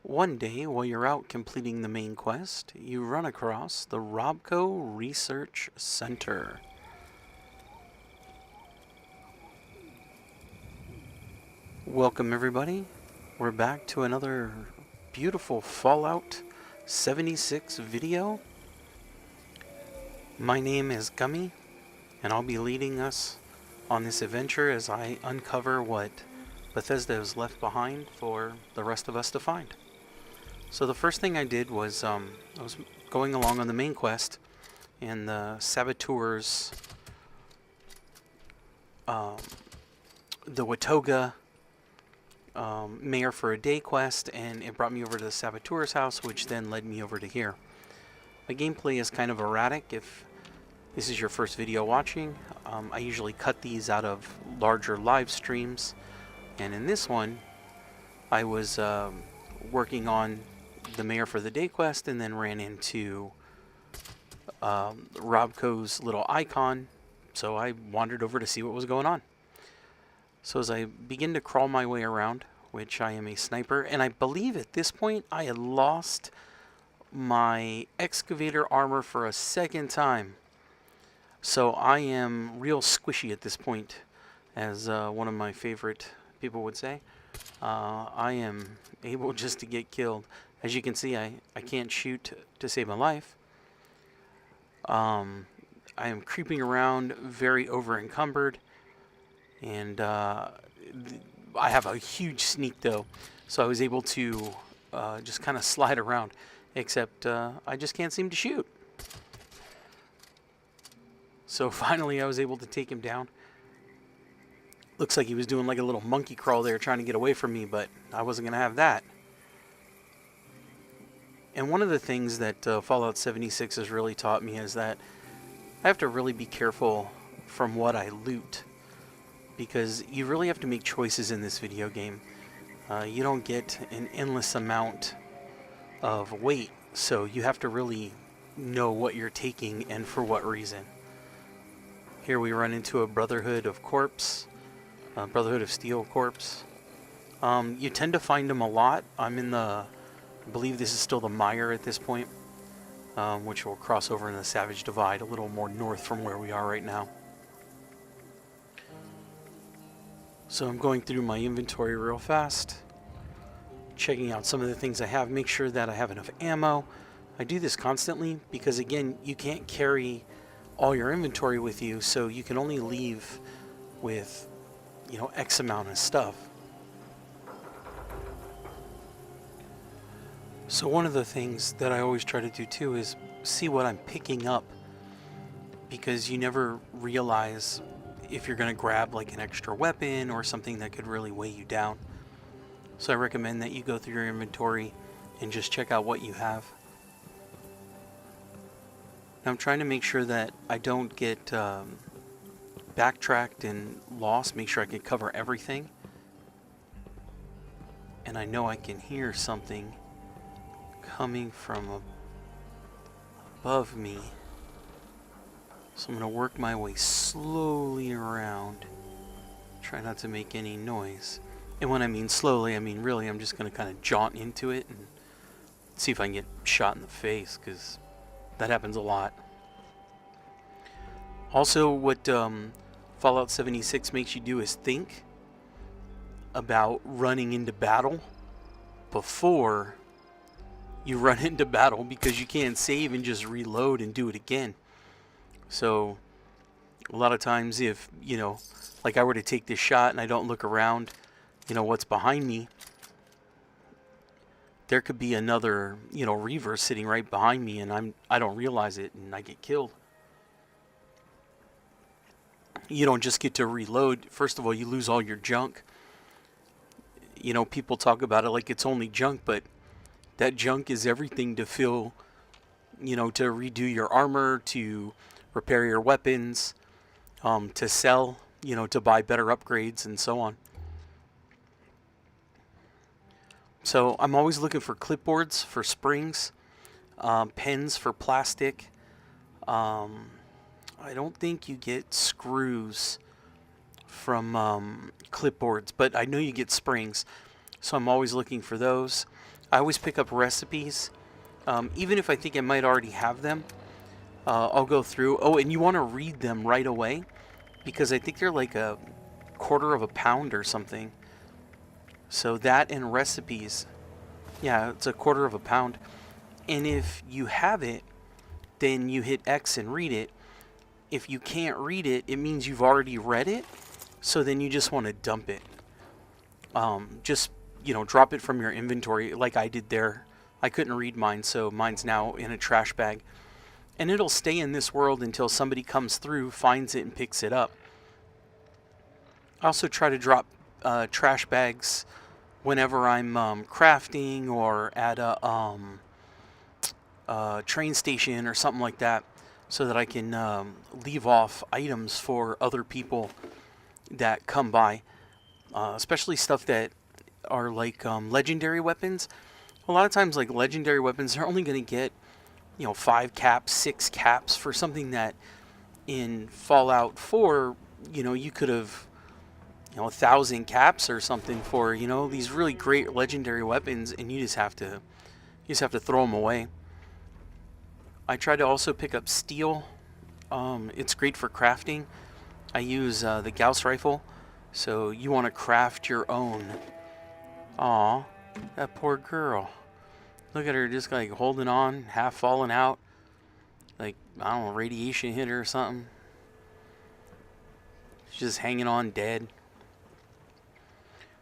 One day, while you're out completing the main quest, you run across the Robco Research Center. Welcome everybody. We're back to another beautiful Fallout 76 video. My name is Gummy, and I'll be leading us on this adventure as I uncover what Bethesda has left behind for the rest of us to find. So the first thing I did was I was going along on the main quest, and the saboteurs, the Watoga Mayor for a Day quest, and it brought me over to the saboteur's house, which then led me over to here. My gameplay is kind of erratic. If this is your first video watching, I usually cut these out of larger live streams, and in this one I was working on the Mayor for the Day quest and then ran into Robco's little icon, so I wandered over to see what was going on. So as I begin to crawl my way around, which I am a sniper, and I believe at this point I had lost my excavator armor for a second time. So I am real squishy at this point, as one of my favorite people would say. I am able just to get killed. As you can see, I can't shoot to save my life. I am creeping around, very over encumbered, and I have a huge sneak though, so I was able to just kind of slide around, except I just can't seem to shoot. So finally I was able to take him down. Looks like he was doing like a little monkey crawl there trying to get away from me, but I wasn't going to have that. And one of the things that Fallout 76 has really taught me is that I have to really be careful from what I loot, because you really have to make choices in this video game. You don't get an endless amount of weight, so you have to really know what you're taking and for what reason. Here we run into a Brotherhood of Steel corpse. You tend to find them a lot. I'm in the, I believe this is still the Mire at this point, which will cross over in the Savage Divide a little more north from where we are right now. So I'm going through my inventory real fast, checking out some of the things I have, make sure that I have enough ammo. I do this constantly because, again, you can't carry all your inventory with you, so you can only leave with, you know, X amount of stuff. So one of the things that I always try to do too is see what I'm picking up, because you never realize if you're going to grab like an extra weapon or something that could really weigh you down. So I recommend that you go through your inventory and just check out what you have. Now I'm trying to make sure that I don't get backtracked and lost, make sure I can cover everything. And I know I can hear something coming from above me. So I'm going to work my way slowly around. Try not to make any noise. And when I mean slowly, I mean really I'm just going to kind of jaunt into it and see if I can get shot in the face, because that happens a lot. Also, what Fallout 76 makes you do is think about running into battle before you run into battle, because you can't save and just reload and do it again. So a lot of times, if, you know, like I were to take this shot and I don't look around, you know, what's behind me, there could be another, you know, Reaver sitting right behind me, and I don't realize it and I get killed. You don't just get to reload. First of all, you lose all your junk. You know, people talk about it like it's only junk, but that junk is everything to fill, you know, to redo your armor, to repair your weapons, to sell, you know, to buy better upgrades and so on. So I'm always looking for clipboards for springs, pens for plastic. I don't think you get screws from clipboards, but I know you get springs, so I'm always looking for those. I always pick up recipes, even if I think I might already have them. I'll go through. Oh, and you want to read them right away, because I think they're like a quarter of a pound or something. So that and recipes, yeah, it's a quarter of a pound. And if you have it, then you hit X and read it. If you can't read it, it means you've already read it. So then you just want to dump it. Just, drop it from your inventory like I did there. I couldn't read mine, so mine's now in a trash bag. And it'll stay in this world until somebody comes through, finds it, and picks it up. I also try to drop trash bags whenever I'm crafting or at a train station or something like that, so that I can leave off items for other people that come by, especially stuff that are like legendary weapons. A lot of times, like legendary weapons, they're only going to get 5 caps, 6 caps for something that in Fallout 4, you could have 1,000 caps or something for these really great legendary weapons, and you just have to throw them away. I try to also pick up steel. It's great for crafting. I use the Gauss rifle, so you want to craft your own. Aw, that poor girl. Look at her just like holding on, half falling out. Like, I don't know, radiation hit her or something. She's just hanging on dead.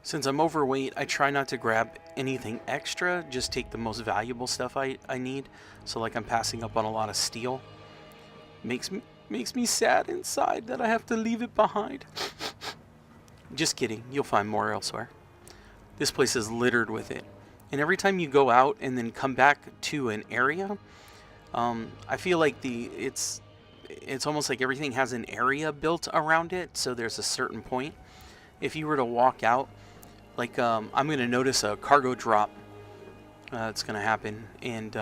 Since I'm overweight, I try not to grab anything extra, just take the most valuable stuff I need. So like I'm passing up on a lot of steel. Makes me sad inside that I have to leave it behind. Just kidding, you'll find more elsewhere. This place is littered with it. And every time you go out and then come back to an area, I feel like it's almost like everything has an area built around it. So there's a certain point. If you were to walk out, like I'm going to notice a cargo drop. It's going to happen. And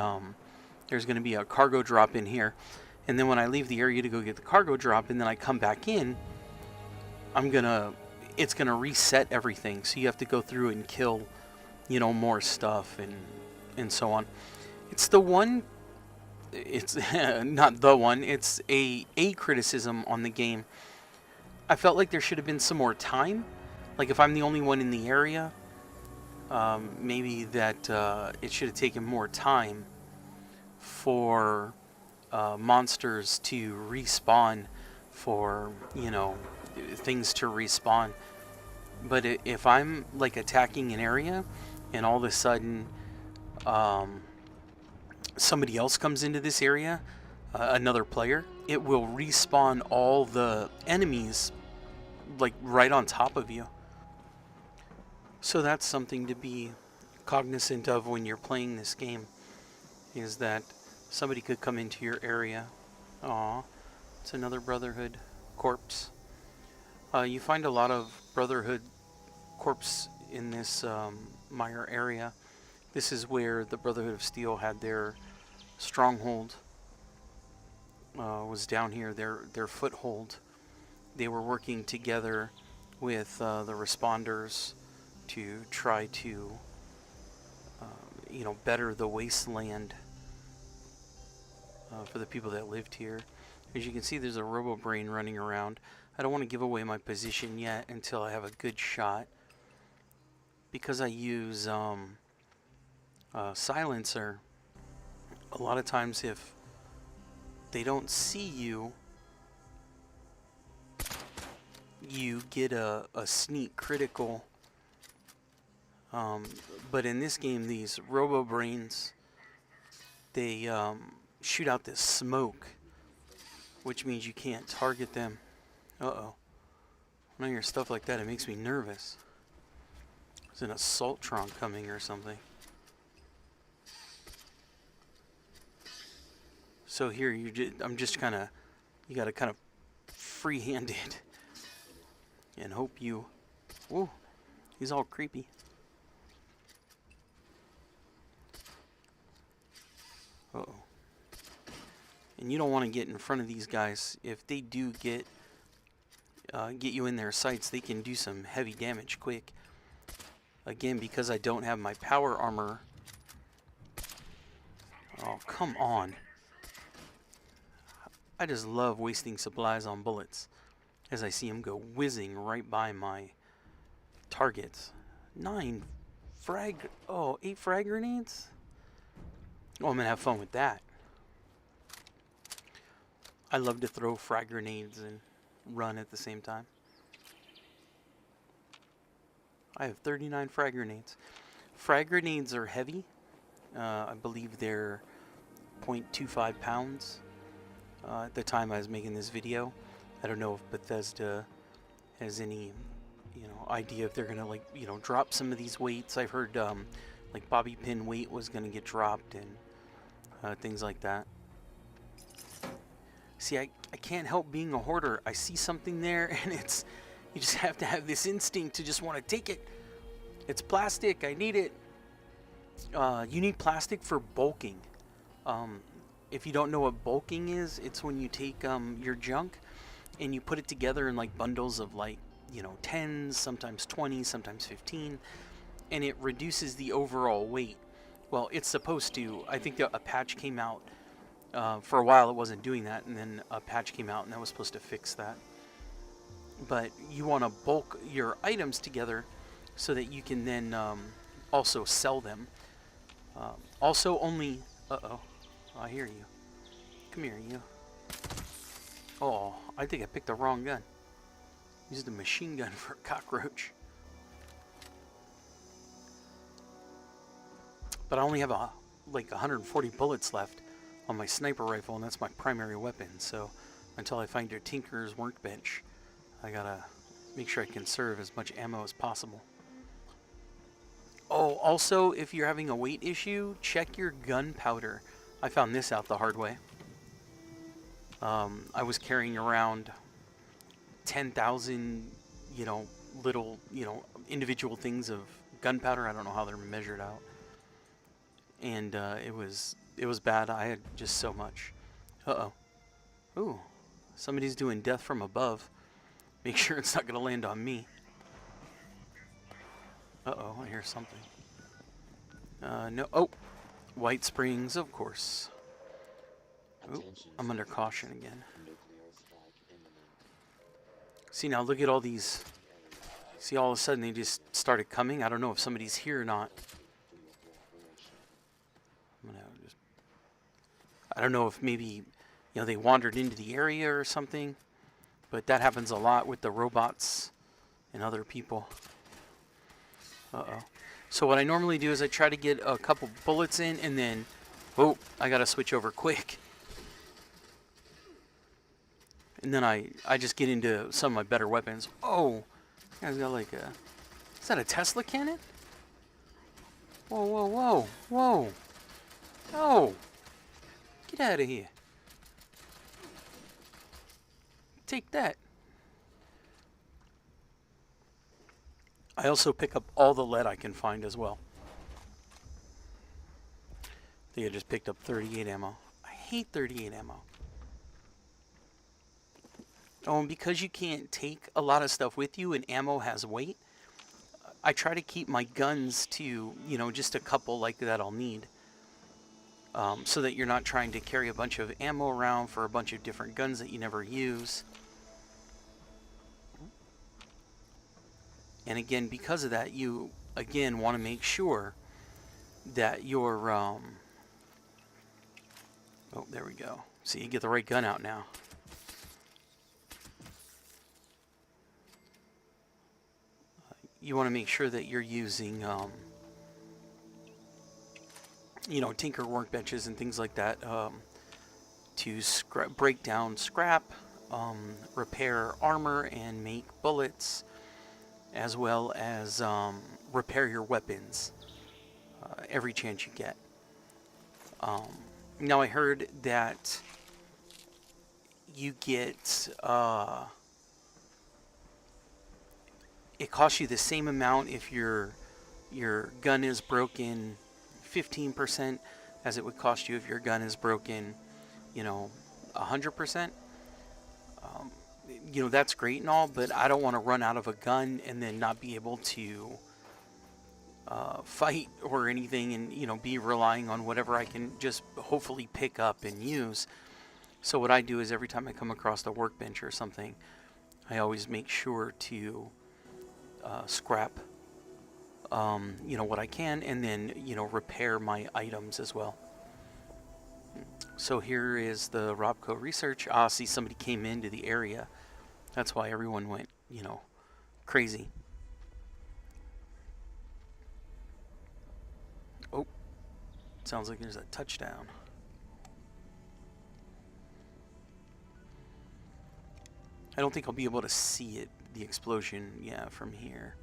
there's going to be a cargo drop in here. And then when I leave the area to go get the cargo drop and then I come back in, it's going to reset everything. So you have to go through and kill more stuff and so on. It's not the one, it's a criticism on the game. I felt like there should have been some more time. Like if I'm the only one in the area, maybe that it should have taken more time for monsters to respawn, for things to respawn. But if I'm like attacking an area and all of a sudden somebody else comes into this area, another player, it will respawn all the enemies like right on top of you. So that's something to be cognizant of when you're playing this game, is that somebody could come into your area. Aw, it's another Brotherhood corpse. You find a lot of Brotherhood corpse in this Mire area. This is where the Brotherhood of Steel had their stronghold. Was down here, their foothold. They were working together with the responders to try to better the wasteland for the people that lived here. As you can see, there's a robo-brain running around. I don't want to give away my position yet until I have a good shot, because I use silencer. A lot of times if they don't see you, you get a sneak critical. But in this game, these robo-brains, they shoot out this smoke, which means you can't target them. Uh-oh. When I hear stuff like that, it makes me nervous. There's an assaultron coming or something. So here, I'm just kind of, you got to kind of free-hand it and hope you, whoa, he's all creepy. Uh-oh. And you don't want to get in front of these guys. If they do get you in their sights, they can do some heavy damage quick. Again, because I don't have my power armor Oh, come on. I just love wasting supplies on bullets as I see them go whizzing right by my targets. 8 frag grenades? Oh, I'm gonna have fun with that. I love to throw frag grenades and run at the same time. I have 39 frag grenades. Frag grenades are heavy. I believe they're 0.25 pounds. At the time I was making this video, I don't know if Bethesda has any, idea if they're gonna drop some of these weights. I've heard like bobby pin weight was gonna get dropped and things like that. See, I can't help being a hoarder. I see something there, and you just have to have this instinct to just want to take it. It's plastic. I need it. You need plastic for bulking. If you don't know what bulking is, it's when you take your junk and you put it together in like bundles of 10s, sometimes 20, sometimes 15, and it reduces the overall weight. Well, it's supposed to. I think a patch came out. For a while it wasn't doing that, and then a patch came out and that was supposed to fix that. But you want to bulk your items together so that you can then also sell them. Also only... I hear you. Come here, you. Oh, I think I picked the wrong gun. Used a machine gun for a cockroach. But I only have like 140 bullets left on my sniper rifle, and that's my primary weapon. So until I find your Tinker's workbench, I gotta make sure I conserve as much ammo as possible. Oh, also, if you're having a weight issue, check your gunpowder. I found this out the hard way. I was carrying around 10,000, little, individual things of gunpowder. I don't know how they're measured out. And it was bad. I had just so much. Ooh, somebody's doing death from above. Make sure it's not gonna land on me. I hear something. No. Oh, White Springs, of course. Ooh, I'm under caution again. See, now look at all these. See, all of a sudden they just started coming. I don't know if somebody's here or not. I don't know if maybe, they wandered into the area or something, but that happens a lot with the robots and other people. So what I normally do is I try to get a couple bullets in, and then, oh, I gotta switch over quick. And then I just get into some of my better weapons. Oh, guy's got like a, is that a Tesla cannon? Whoa, whoa, whoa, whoa. Oh. Get out of here. Take that. I also pick up all the lead I can find as well. I think I just picked up 38 ammo. I hate 38 ammo. Oh, and because you can't take a lot of stuff with you and ammo has weight, I try to keep my guns to, just a couple like that I'll need. So that you're not trying to carry a bunch of ammo around for a bunch of different guns that you never use. And again, because of that, you, again, want to make sure that your, oh, there we go. See, you get the right gun out now. You want to make sure that you're using, Tinker workbenches and things like that to break down scrap, repair armor and make bullets, as well as repair your weapons every chance you get. Now I heard that you get, it costs you the same amount if your gun is broken 15% as it would cost you if your gun is broken, 100%. That's great and all, but I don't want to run out of a gun and then not be able to fight or anything, and be relying on whatever I can just hopefully pick up and use. So what I do is every time I come across a workbench or something, I always make sure to scrap what I can, and then repair my items as well. So here is the Robco research. See, somebody came into the area. That's why everyone went crazy. Oh, sounds like there's a touchdown. I don't think I'll be able to see it, the explosion, from here.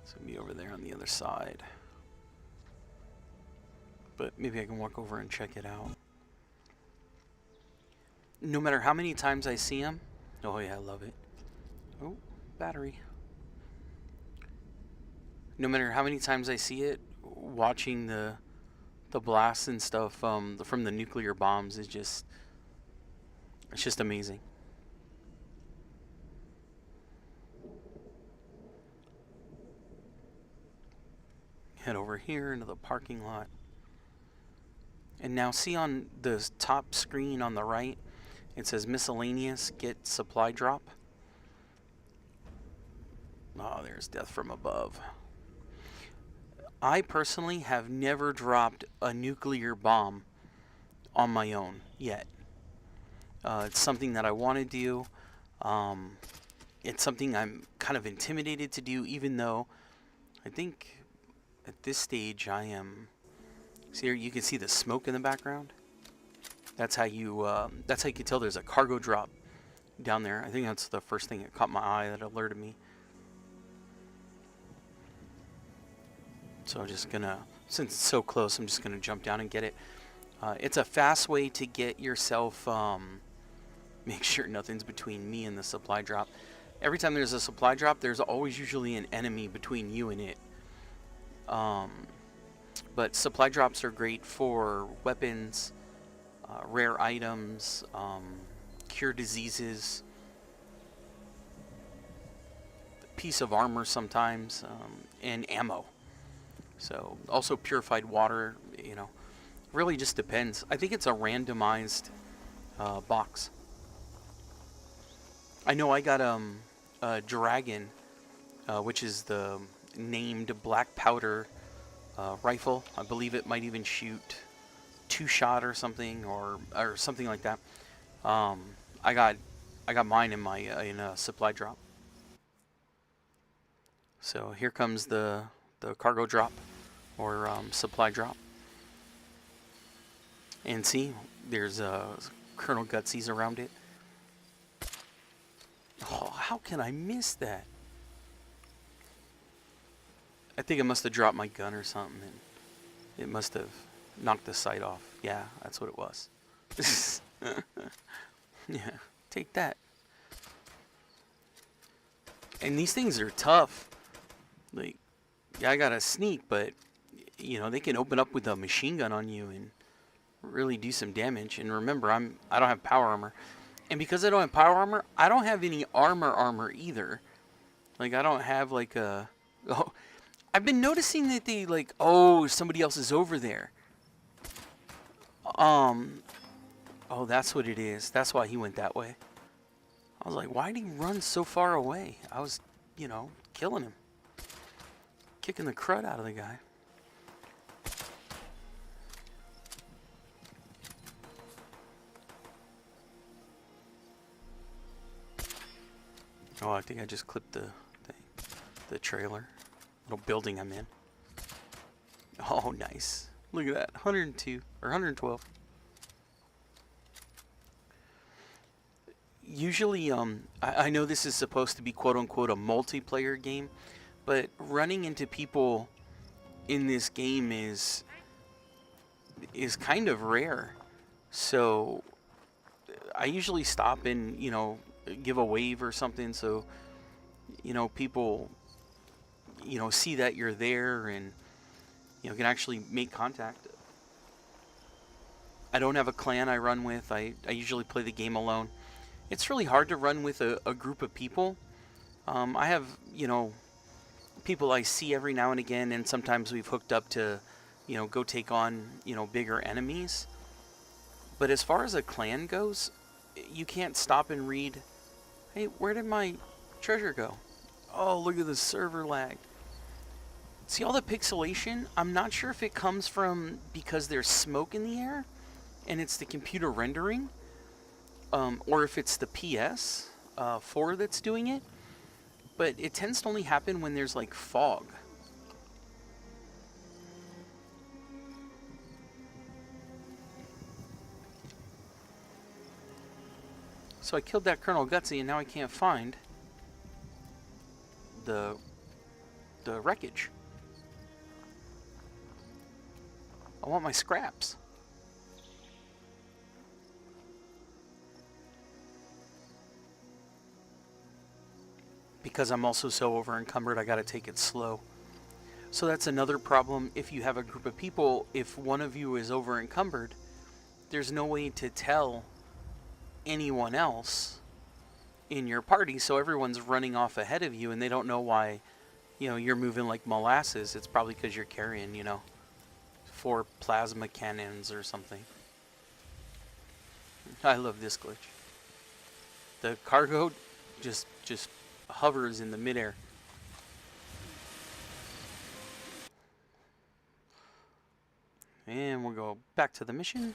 It's going to be over there on the other side. But maybe I can walk over and check it out. No matter how many times I see him, oh yeah, I love it. Oh, battery. No matter how many times I see it, watching the blasts and stuff from the nuclear bombs is just, it's just amazing. Head over here into the parking lot. And now see on the top screen on the right, it says miscellaneous, get supply drop. Oh, there's death from above. I personally have never dropped a nuclear bomb on my own yet. It's something that I want to do. It's something I'm kind of intimidated to do, even though I think at this stage I am. See here, you can see the smoke in the background. That's how you can tell there's a cargo drop down there. I think that's the first thing that caught my eye that alerted me. So I'm just gonna, since it's so close, I'm just gonna jump down and get it. It's a fast way to get yourself, make sure nothing's between me and the supply drop. Every time there's a supply drop, there's always usually an enemy between you and it. But supply drops are great for weapons, rare items, cure diseases, piece of armor sometimes, and ammo. So also purified water, really just depends. I think it's a randomized box. I know I got a dragon, which is the named black powder rifle. I believe it might even shoot 2-shot or something, or something like that. I got mine in my in a supply drop. So here comes the cargo drop, or supply drop. And see, there's Colonel Gutsies around it. Oh, how can I miss that? I think I must have dropped my gun or something, and it must have knocked the sight off. Yeah, that's what it was. Yeah, take that. And these things are tough. Like, yeah, I got a sneak, but they can open up with a machine gun on you and really do some damage. And remember, I don't have power armor, and because I don't have power armor, I don't have any armor either. Like, I don't have like a. Oh, I've been noticing that they like. Oh, somebody else is over there. Oh, that's what it is. That's why he went that way. I was like, why did he run so far away? I was, killing him. Kicking the crud out of the guy. Oh, I think I just clipped the trailer. Little building I'm in. Oh, nice. Look at that. 102 or 112. Usually, I know this is supposed to be quote-unquote a multiplayer game, but running into people in this game is kind of rare. So I usually stop and, give a wave or something, so, people, see that you're there and, can actually make contact. I don't have a clan I run with. I usually play the game alone. It's really hard to run with a group of people. I have, people I see every now and again, and sometimes we've hooked up to, go take on, bigger enemies. But as far as a clan goes, you can't stop and read, hey, where did my treasure go? Oh, look at the server lag. See all the pixelation? I'm not sure if it comes from because there's smoke in the air and it's the computer rendering, or if it's the PS4 that's doing it. But it tends to only happen when there's like fog. So I killed that Colonel Gutsy and now I can't find the wreckage. I want my scraps. Because I'm also so over encumbered, I gotta take it slow. So that's another problem if you have a group of people. If one of you is over encumbered, there's no way to tell anyone else in your party, so everyone's running off ahead of you and they don't know why, you're moving like molasses. It's probably because you're carrying, 4 plasma cannons or something. I love this glitch. The cargo just hovers in the midair. And we'll go back to the mission.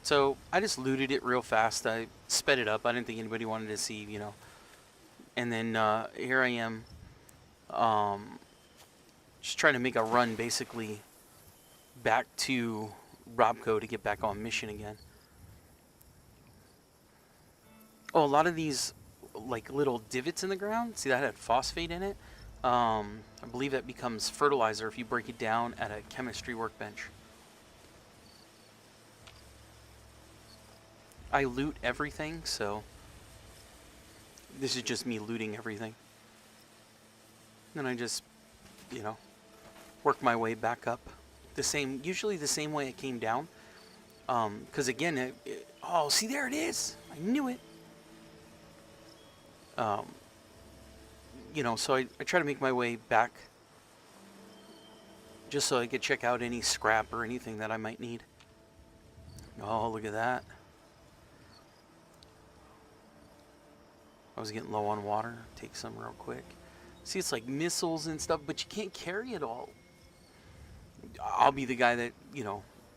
So I just looted it real fast. I sped it up. I didn't think anybody wanted to see, And then here I am, just trying to make a run, basically, back to Robco to get back on mission again. Oh, a lot of these, like, little divots in the ground, see that had phosphate in it? I believe that becomes fertilizer if you break it down at a chemistry workbench. I loot everything, so this is just me looting everything. Then I just, work my way back up. Usually the same way it came down. Because again, oh, see, there it is. I knew it. So I try to make my way back just so I could check out any scrap or anything that I might need. Oh, look at that. I was getting low on water. Take some real quick. See, it's like missiles and stuff, but you can't carry it all. I'll be the guy that,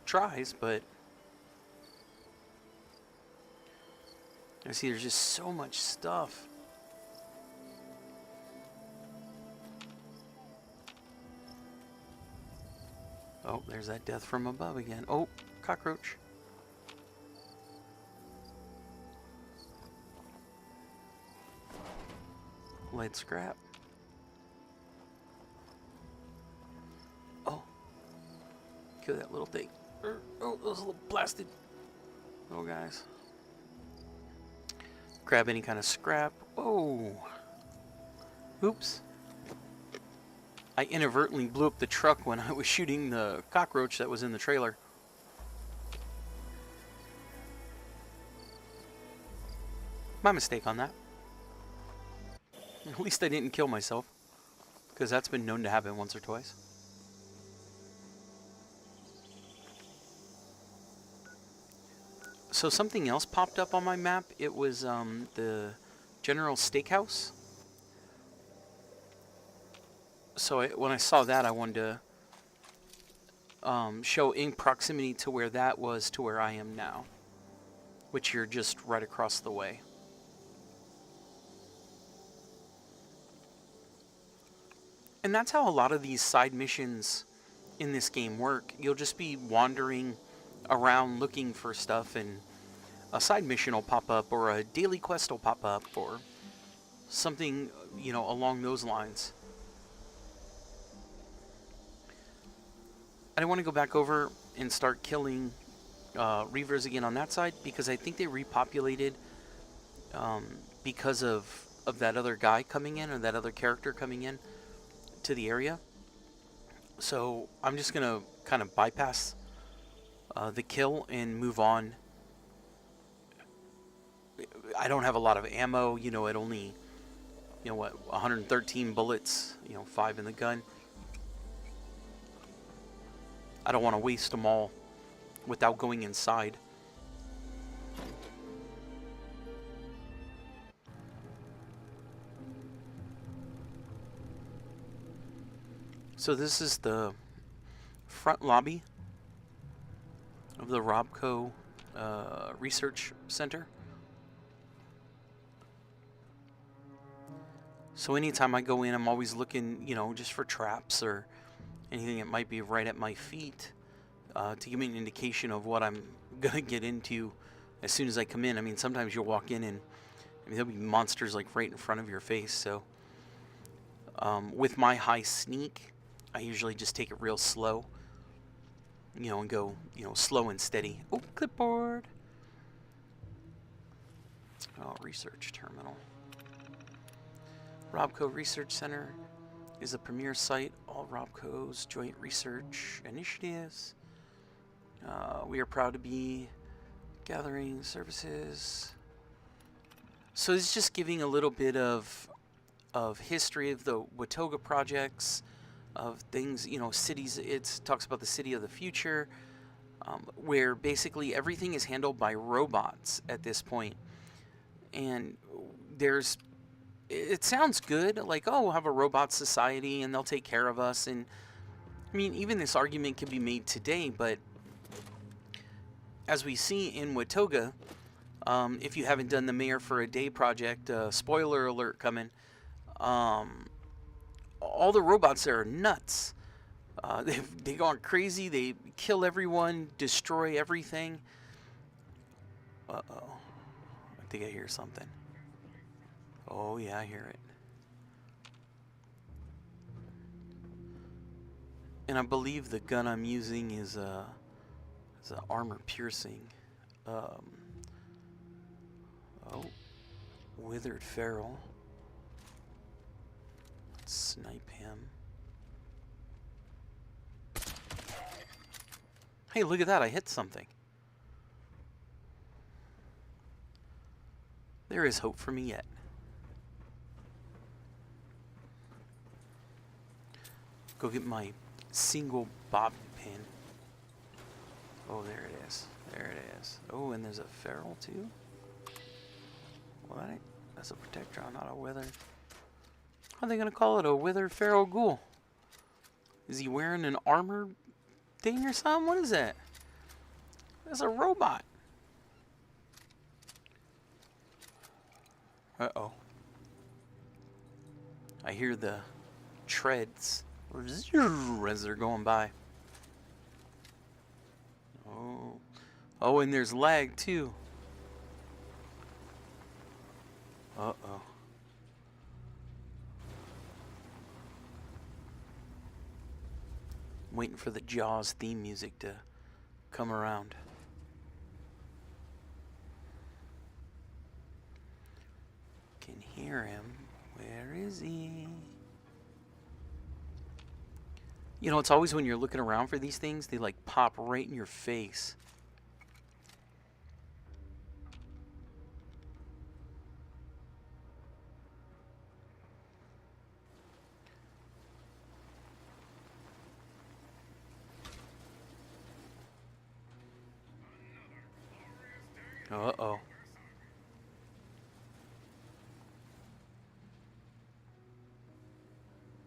tries, but I see there's just so much stuff. Oh, there's that death from above again. Oh, cockroach. Lead scrap. Oh. Kill that little thing. Oh, those little blasted little guys. Grab any kind of scrap. Oh. Oops. I inadvertently blew up the truck when I was shooting the cockroach that was in the trailer. My mistake on that. At least I didn't kill myself, because that's been known to happen once or twice. So something else popped up on my map. It was the General Steakhouse. So when I saw that, I wanted to show in proximity to where that was to where I am now, which you're just right across the way. And that's how a lot of these side missions in this game work. You'll just be wandering around looking for stuff, and a side mission will pop up, or a daily quest will pop up, or something, along those lines. I don't want to go back over and start killing Reavers again on that side, because I think they repopulated because of that other guy coming in, or that other character coming in to the area. So I'm just going to kind of bypass the kill and move on. I don't have a lot of ammo, it only You know what? 113 bullets. You know, 5 in the gun. I don't want to waste them all without going inside. So this is the front lobby of the Robco Research Center. So anytime I go in, I'm always looking, you know, just for traps or anything that might be right at my feet to give me an indication of what I'm going to get into as soon as I come in. I mean, sometimes you'll walk in and there'll be monsters like right in front of your face. So with my high sneak, I usually just take it real slow, you know, and go, you know, slow and steady. Oh, clipboard. Oh, research terminal. Robco Research Center is a premier site. All Robco's joint research initiatives. We are proud to be gathering services. So it's just giving a little bit of history of the Watoga projects, of things, you know, cities. It talks about the city of the future, where basically everything is handled by robots at this point. And it sounds good, like, oh, we'll have a robot society and they'll take care of us. And I mean, even this argument can be made today, but as we see in Watoga, if you haven't done the Mayor for a Day project, spoiler alert coming, all the robots there are nuts. They go on crazy, they kill everyone, destroy everything. Uh-oh. I think I hear something. Oh yeah, I hear it. And I believe the gun I'm using is a armor piercing. Oh, withered feral. Let's snipe him. Hey, look at that! I hit something. There is hope for me yet. Go get my single bobby pin. Oh, there it is. There it is. Oh, and there's a feral too. What? That's a protector, not a withered. How are they gonna call it a withered feral ghoul? Is he wearing an armor thing or something? What is that? That's a robot. Uh-oh. I hear the treads as they're going by. Oh. Oh, and there's lag too. Uh-oh. I'm waiting for the Jaws theme music to come around. Can hear him. Where is he? You know, it's always when you're looking around for these things, they like pop right in your face. Uh-oh.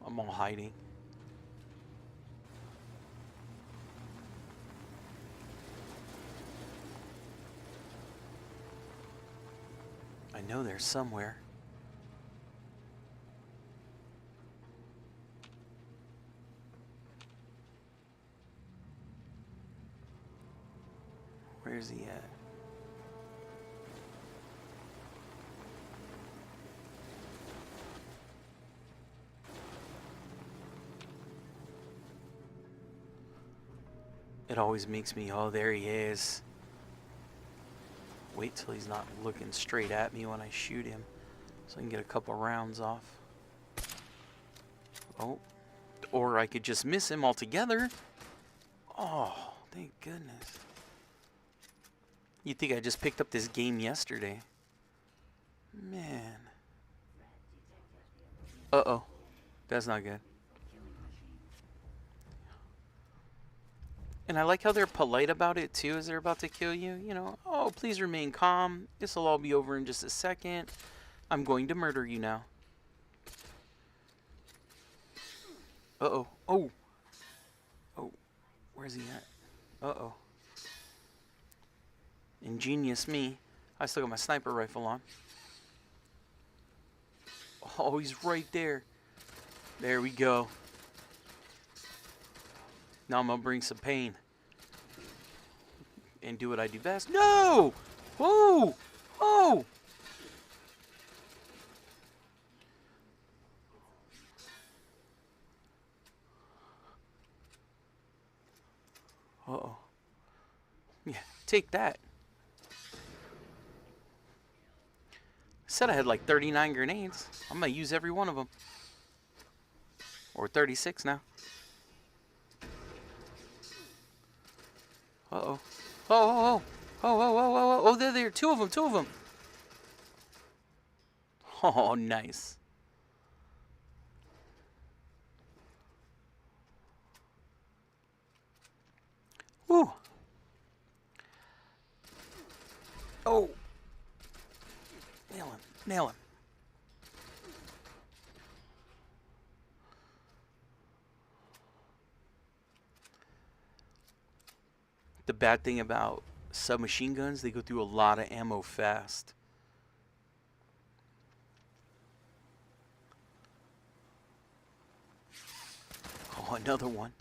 I'm all hiding. I know there's somewhere. Where's he at? It always makes me, oh, there he is. Wait till he's not looking straight at me when I shoot him, so I can get a couple rounds off. Oh, or I could just miss him altogether. Oh, thank goodness. You'd think I just picked up this game yesterday. Man. Uh-oh. That's not good. And I like how they're polite about it, too, as they're about to kill you. You know, oh, please remain calm. This will all be over in just a second. I'm going to murder you now. Uh-oh. Oh. Oh. Where's he at? Uh-oh. Ingenious me. I still got my sniper rifle on. Oh, he's right there. There we go. Now I'm gonna bring some pain. And do what I do best. No! Whoa! Oh! Uh-oh. Yeah, take that. Said I had like 39 grenades. I'm gonna use every one of them. Or 36 now. Uh-oh. Oh, oh, oh. Oh, oh, oh, oh, oh. Oh, they're there. Two of them, two of them. Oh, nice. Woo. Oh. Nail him. Nail him. The bad thing about submachine guns, they go through a lot of ammo fast. Oh, another one.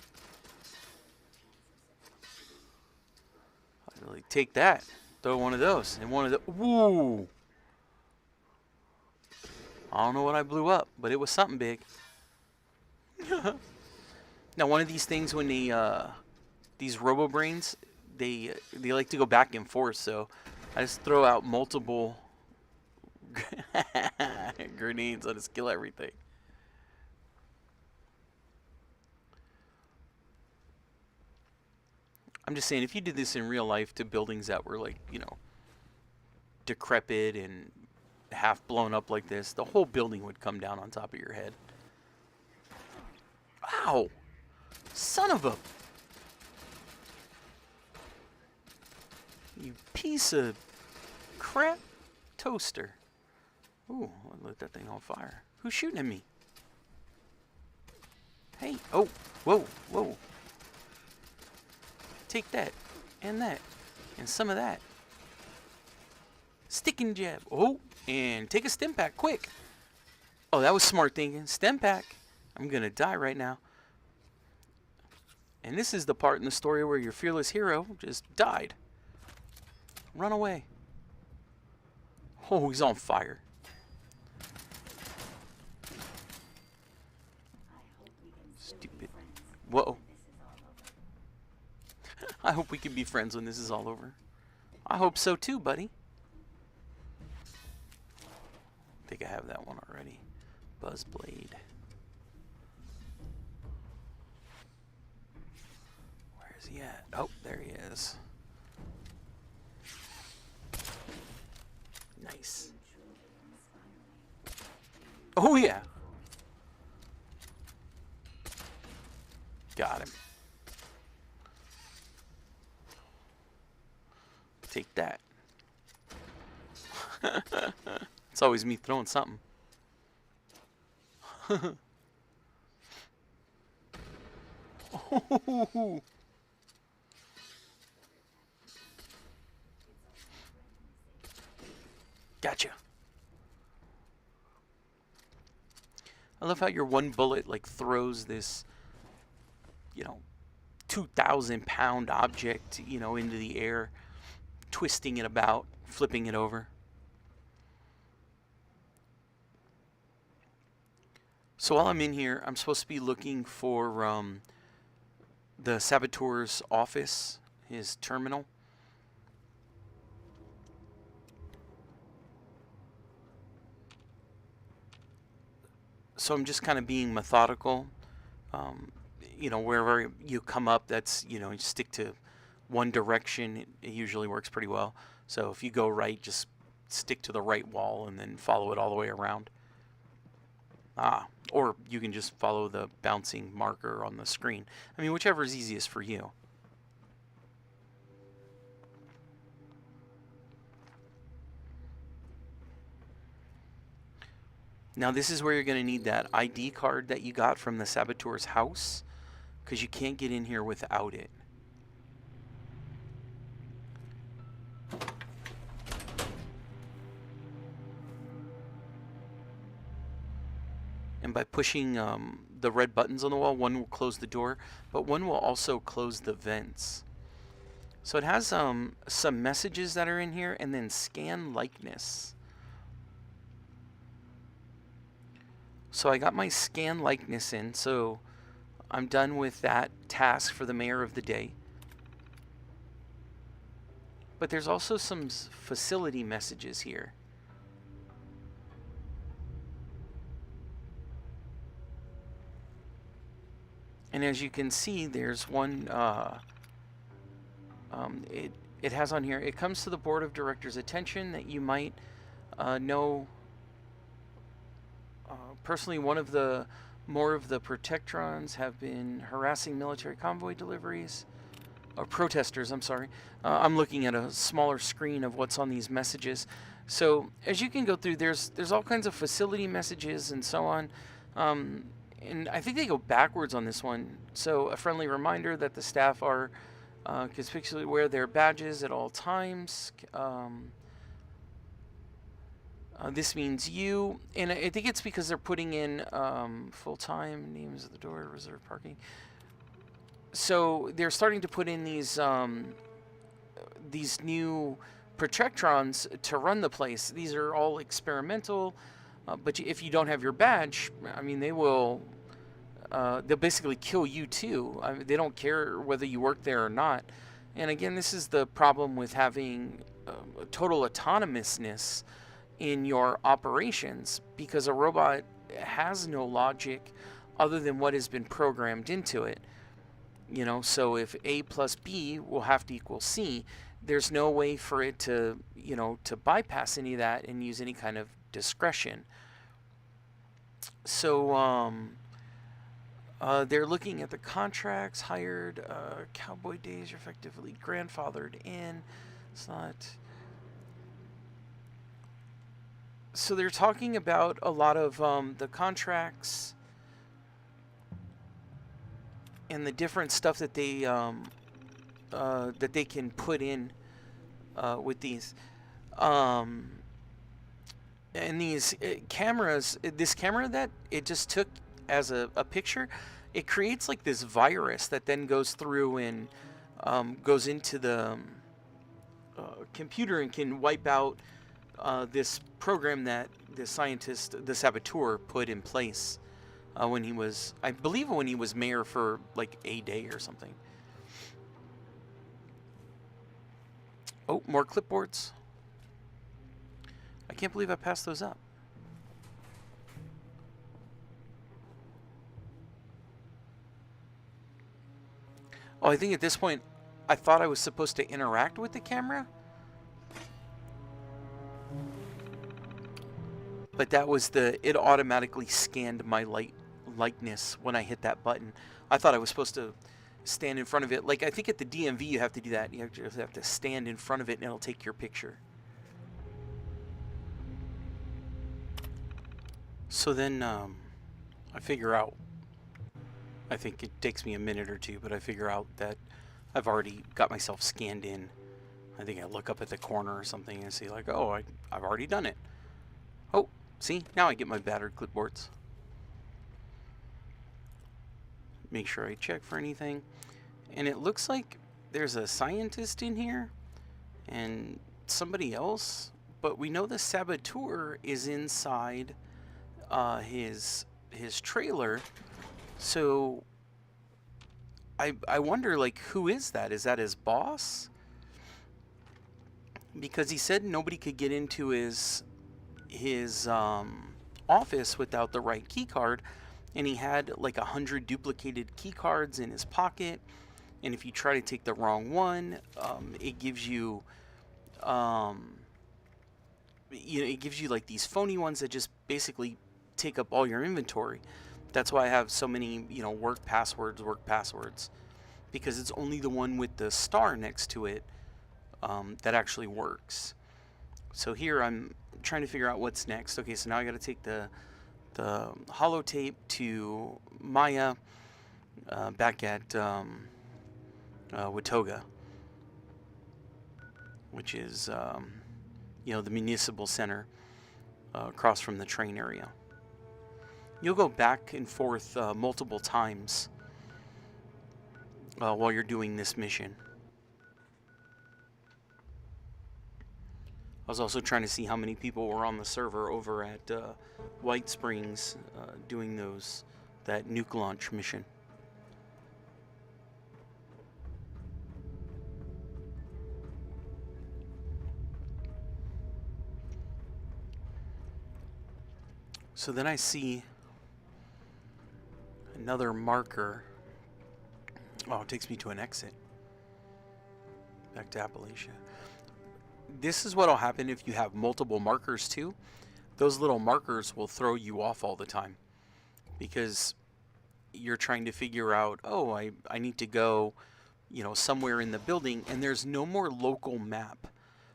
I'd really take that. Throw one of those. And one of the... Woo! I don't know what I blew up, but it was something big. Now, one of these things when these robo-brains, they like to go back and forth, so I just throw out multiple grenades on to kill everything. I'm just saying, if you did this in real life to buildings that were like, you know, decrepit and half blown up like this, the whole building would come down on top of your head. Ow! Son of a... You piece of crap toaster. Ooh, I lit that thing on fire. Who's shooting at me? Hey, oh, whoa, whoa. Take that, and some of that. Stick and jab. Oh, and take a stim pack, quick. Oh, that was smart thinking. Stim pack. I'm gonna die right now. And this is the part in the story where your fearless hero just died. Run away. Oh, he's on fire. Stupid. Whoa. I hope we can be friends when this is all over. I hope so too, buddy. I think I have that one already. Buzzblade. Where is he at? Oh, there he is. Nice. Oh, yeah. Got him. Take that. It's always me throwing something. Oh. Gotcha. I love how your one bullet like throws this, you know, 2,000-pound object, you know, into the air, twisting it about, flipping it over. So while I'm in here, I'm supposed to be looking for the saboteur's office, his terminal. So I'm just kind of being methodical. You know, wherever you come up, that's, you know, you stick to one direction. It usually works pretty well. So if you go right, just stick to the right wall and then follow it all the way around. Or you can just follow the bouncing marker on the screen. I mean, whichever is easiest for you. Now this is where you're going to need that ID card that you got from the saboteur's house, because you can't get in here without it. And by pushing the red buttons on the wall, one will close the door, but one will also close the vents. So it has some messages that are in here, and then scan likeness. So I got my scan likeness in, so I'm done with that task for the mayor of the day. But there's also some facility messages here. And as you can see, there's one, it has on here, it comes to the board of directors' attention that you might know personally more of the protectrons have been harassing military convoy deliveries, or protesters, I'm sorry. I'm looking at a smaller screen of what's on these messages. So as you can go through, there's all kinds of facility messages and so on. And I think they go backwards on this one. So a friendly reminder that the staff are conspicuously wear their badges at all times. This means you, and I think it's because they're putting in full-time names at the door, reserved parking. So they're starting to put in these new protectrons to run the place. These are all experimental, but if you don't have your badge, I mean, they'll basically kill you too. I mean, they don't care whether you work there or not. And again, this is the problem with having total autonomousness in your operations, because a robot has no logic other than what has been programmed into it. You know, so if A plus B will have to equal C, there's no way for it to, you know, to bypass any of that and use any kind of discretion. So they're looking at the contracts hired, cowboy days are effectively grandfathered in. It's not. So they're talking about a lot of the contracts and the different stuff that they can put in with these. And these cameras, this camera that it just took as a picture, it creates like this virus that then goes through and goes into the computer and can wipe out this program that the scientist, the saboteur, put in place when he was, I believe, when he was mayor for like a day or something. Oh, more clipboards. I can't believe I passed those up. Oh, I think at this point, I thought I was supposed to interact with the camera. But that was it automatically scanned my likeness when I hit that button. I thought I was supposed to stand in front of it. Like, I think at the DMV you have to do that. You have to stand in front of it and it'll take your picture. So then I figure out, I think it takes me a minute or two, but I figure out that I've already got myself scanned in. I think I look up at the corner or something and see like, oh, I've already done it. Oh, see, now I get my battered clipboards. Make sure I check for anything. And it looks like there's a scientist in here and somebody else, but we know the saboteur is inside his trailer. So I wonder, like, who is that? Is that his boss? Because he said nobody could get into his office without the right key card, and he had like 100 duplicated key cards in his pocket, and if you try to take the wrong one, it gives you it gives you like these phony ones that just basically take up all your inventory. That's why I have so many, you know, work passwords, because it's only the one with the star next to it that actually works. So here I'm trying to figure out what's next. Okay, so now I got to take the holotape to Maya back at Watoga, which is you know, the municipal center across from the train area. You'll go back and forth multiple times while you're doing this mission. I was also trying to see how many people were on the server over at White Springs doing that nuke launch mission. So then I see another marker. Oh, it takes me to an exit. Back to Appalachia. This is what'll happen if you have multiple markers too. Those little markers will throw you off all the time because you're trying to figure out, oh, I need to go, you know, somewhere in the building, and there's no more local map.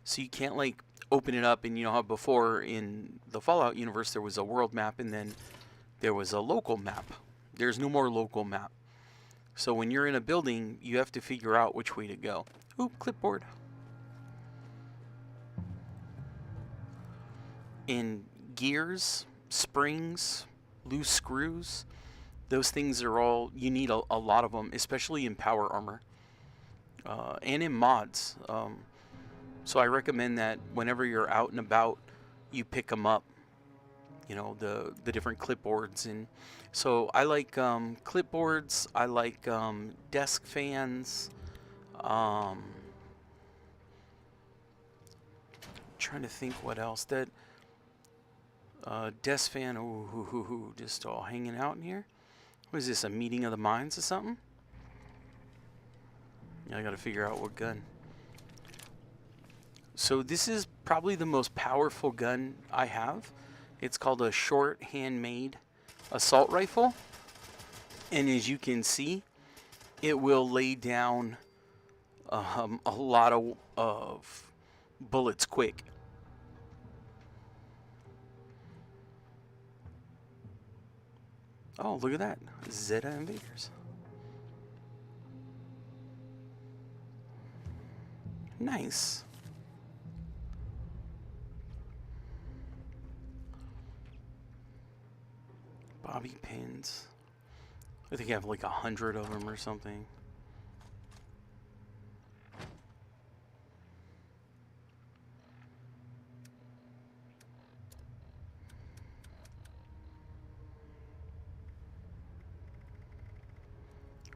So you can't like open it up, and you know how before in the Fallout universe there was a world map and then there was a local map. There's no more local map. So when you're in a building, you have to figure out which way to go. Oop, clipboard. In gears, springs, loose screws, those things are all, you need a lot of them, especially in power armor and in mods. So I recommend that whenever you're out and about, you pick them up, you know, the different clipboards. And so I like clipboards, I like desk fans, trying to think what else. That desk fan, just all hanging out in here. What is this, a meeting of the minds or something? Yeah, I gotta figure out what gun. So this is probably the most powerful gun I have. It's called a short handmade assault rifle. And as you can see, it will lay down a lot of bullets quick. Oh, look at that. Zeta Invaders. Nice. Bobby pins. I think I have like 100 of them or something.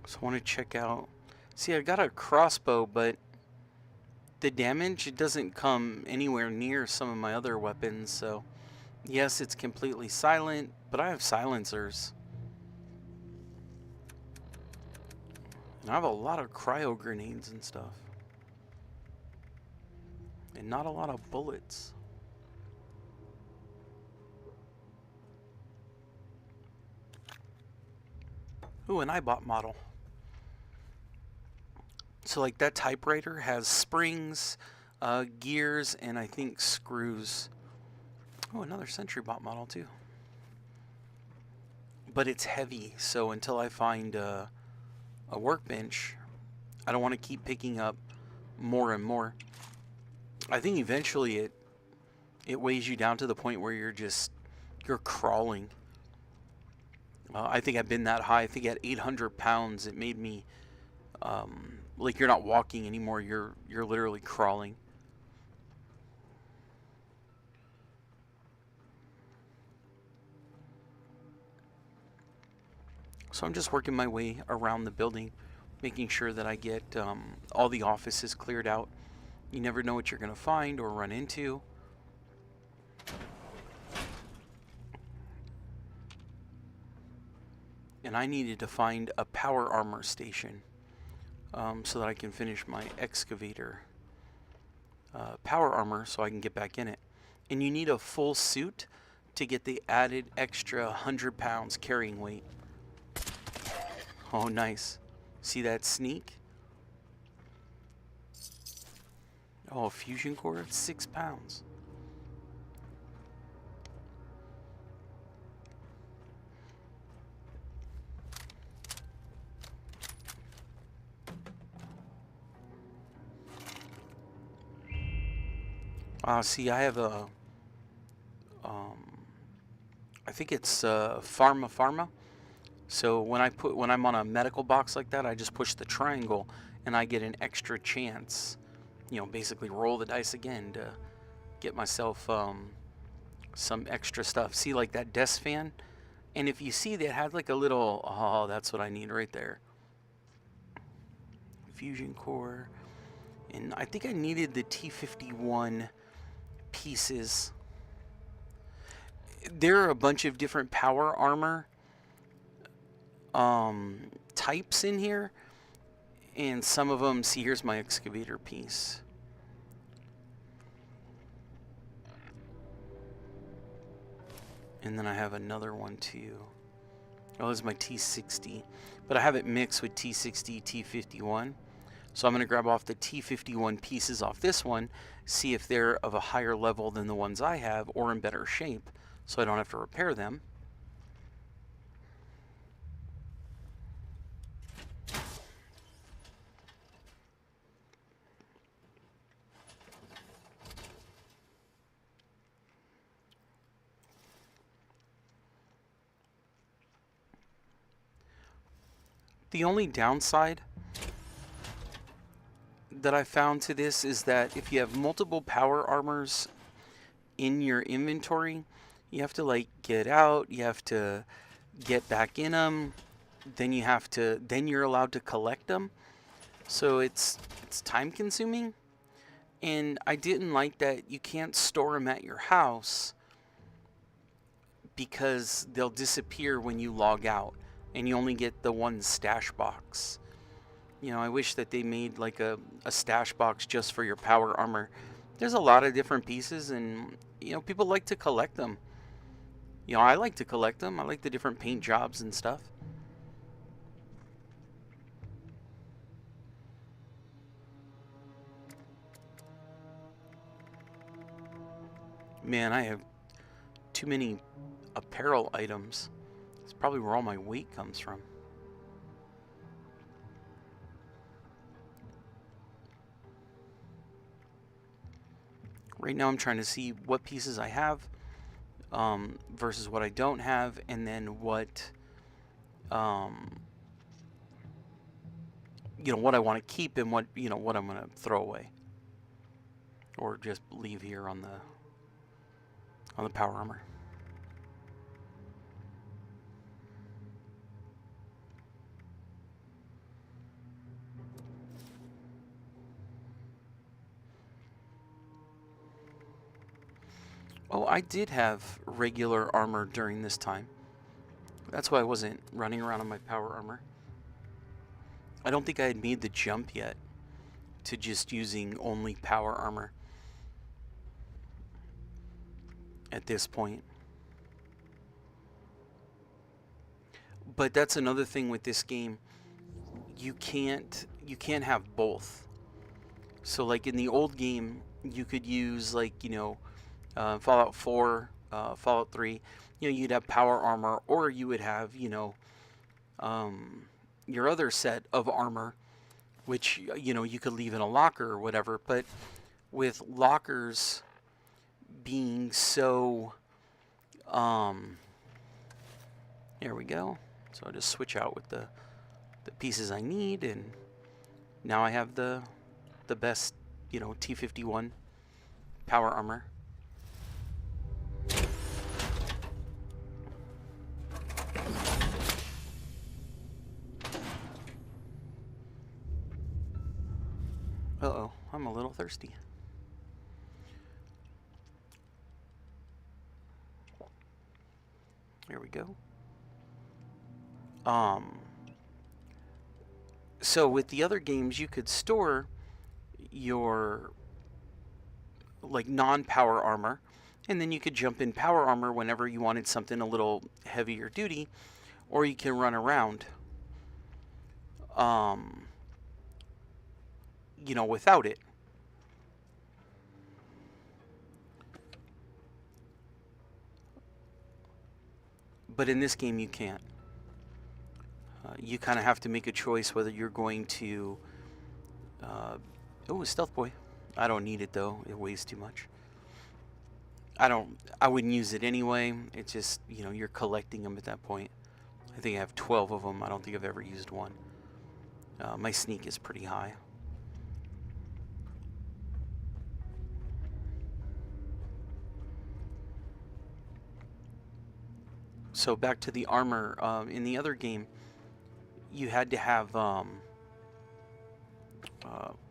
So I want to check out. See, I got a crossbow, but the damage, it doesn't come anywhere near some of my other weapons. So yes, it's completely silent, but I have silencers. And I have a lot of cryo grenades and stuff. And not a lot of bullets. Ooh, an iBot model. So like that typewriter has springs, gears, and I think screws. Oh, another SentryBot model too. But it's heavy, so until I find a workbench, I don't want to keep picking up more and more. I think eventually it weighs you down to the point where you're crawling. I think I've been that high. I think at 800 pounds, it made me like you're not walking anymore. You're literally crawling. So I'm just working my way around the building, making sure that I get all the offices cleared out. You never know what you're going to find or run into. And I needed to find a power armor station so that I can finish my excavator power armor so I can get back in it. And you need a full suit to get the added extra 100 pounds carrying weight. Oh, nice. See that sneak? Oh, fusion core at 6 pounds. See, I have a, I think it's pharma. So when I'm on a medical box like that, I just push the triangle and I get an extra chance. You know, basically roll the dice again to get myself some extra stuff. See, like that desk fan? And if you see, they had like a little, oh, that's what I need right there. Fusion core. And I think I needed the T51 pieces. There are a bunch of different power armor types in here. And some of them, see, here's my excavator piece. And then I have another one too. Oh, this is my T60. But I have it mixed with T60, T51. So I'm going to grab off the T51 pieces off this one, see if they're of a higher level than the ones I have or in better shape, so I don't have to repair them. The only downside that I found to this is that if you have multiple power armors in your inventory, you have to like get out, you have to get back in them, then you're allowed to collect them. So it's time consuming, and I didn't like that you can't store them at your house because they'll disappear when you log out and you only get the one stash box. You know, I wish that they made like a stash box just for your power armor. There's a lot of different pieces, and you know, people like to collect them. You know, I like to collect them. I like the different paint jobs and stuff. Man, I have too many apparel items. It's probably where all my weight comes from. Right now I'm trying to see what pieces I have versus what I don't have, and then what you know, what I want to keep and what, you know, what I'm going to throw away or just leave here on the power armor. Oh, I did have regular armor during this time. That's why I wasn't running around on my power armor. I don't think I had made the jump yet to just using only power armor at this point. But that's another thing with this game. You can't have both. So like in the old game, you could use like, you know, Fallout 4, Fallout 3, you know, you'd have power armor, or you would have, you know, your other set of armor, which, you know, you could leave in a locker or whatever. But with lockers being so, there we go. So I'll just switch out with the pieces I need, and now I have the best, you know, T51 power armor. Uh-oh, I'm a little thirsty. There we go. So with the other games, you could store your like non-power armor And then you could jump in power armor whenever you wanted something a little heavier duty, or you can run around, without it. But in this game, you can't. You kind of have to make a choice whether you're going to... oh, a stealth boy. I don't need it, though. It weighs too much. I wouldn't use it anyway. It's just, you're collecting them at that point. I think I have 12 of them. I don't think I've ever used one. My sneak is pretty high. So back to the armor. In the other game, you had to have,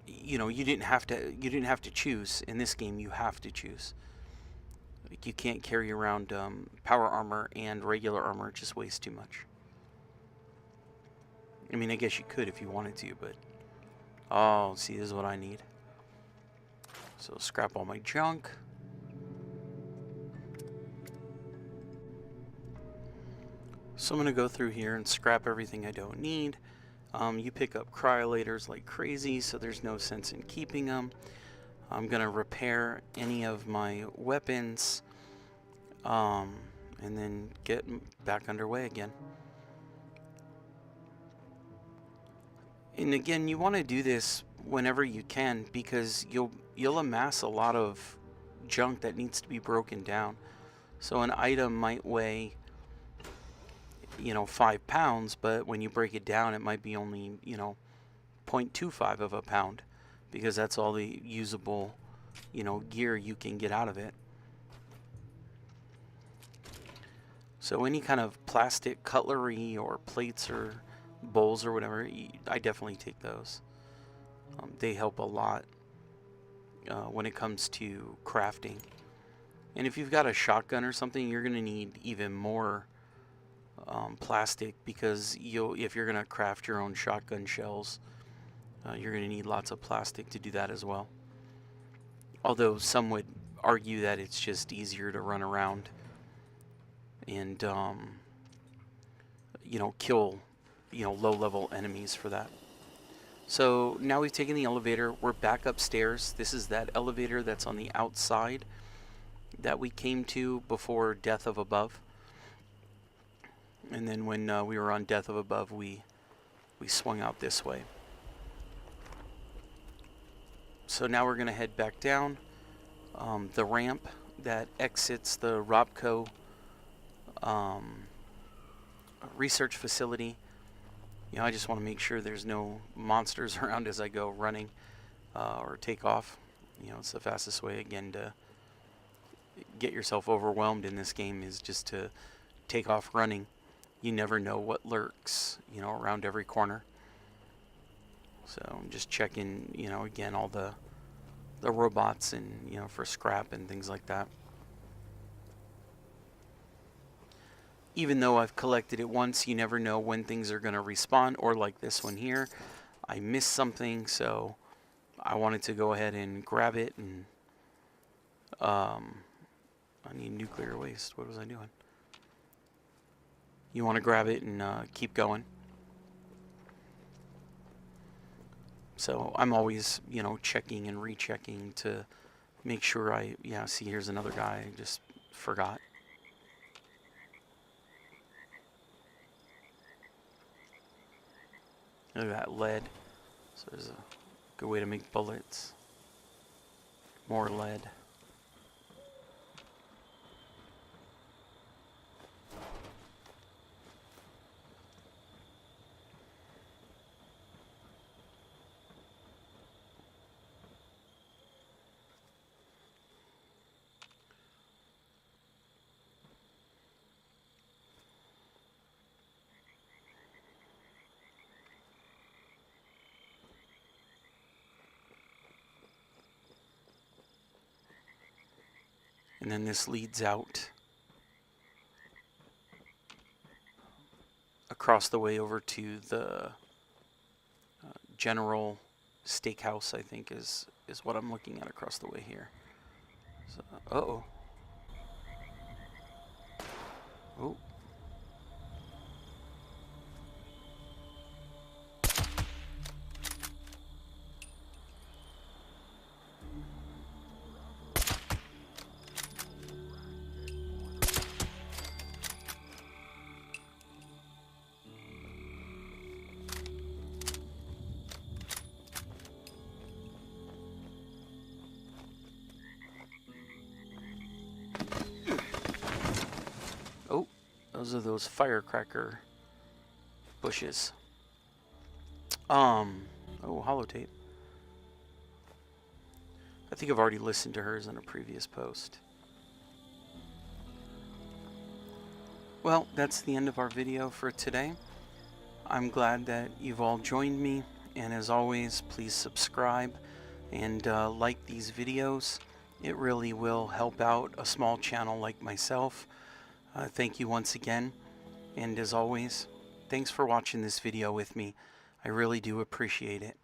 you didn't have to choose. In this game, you have to choose. Like, you can't carry around power armor and regular armor. It just weighs too much. I mean, I guess you could if you wanted to, but... Oh, see, this is what I need. So scrap all my junk. So I'm going to go through here and scrap everything I don't need. You pick up cryolators like crazy, so there's no sense in keeping them. I'm going to repair any of my weapons, and then get back underway again. And again, you want to do this whenever you can, because you'll amass a lot of junk that needs to be broken down. So an item might weigh 5 pounds, but when you break it down, it might be only 0.25 of a pound, because that's all the usable gear you can get out of it. So any kind of plastic cutlery or plates or bowls or whatever, I definitely take those. They help a lot when it comes to crafting. And if you've got a shotgun or something, you're going to need even more plastic, because if you're going to craft your own shotgun shells, you're going to need lots of plastic to do that as well. Although some would argue that it's just easier to run around and kill low-level enemies for that. So now we've taken the elevator. We're back upstairs. This is that elevator that's on the outside that we came to before Death of Above. And then when we were on Death of Above, we swung out this way. So now we're going to head back down the ramp that exits the Robco research facility. I just want to make sure there's no monsters around as I go running or take off. It's the fastest way, again, to get yourself overwhelmed in this game, is just to take off running. You never know what lurks, around every corner. So I'm just checking, again, all the robots and, for scrap and things like that. Even though I've collected it once, you never know when things are going to respawn, or like this one here. I missed something, so I wanted to go ahead and grab it, and I need nuclear waste. What was I doing? You want to grab it and keep going. So I'm always, checking and rechecking to make sure see, here's another guy I just forgot. Look at that lead. So there's a good way to make bullets. More lead. And then this leads out across the way over to the General Steakhouse, I think is what I'm looking at across the way here. So, uh-oh. Those are those firecracker bushes. Oh, holotape. I think I've already listened to hers in a previous post. Well, that's the end of our video for today. I'm glad that you've all joined me, and as always, please subscribe and like these videos. It really will help out a small channel like myself. Thank you once again, and as always, thanks for watching this video with me. I really do appreciate it.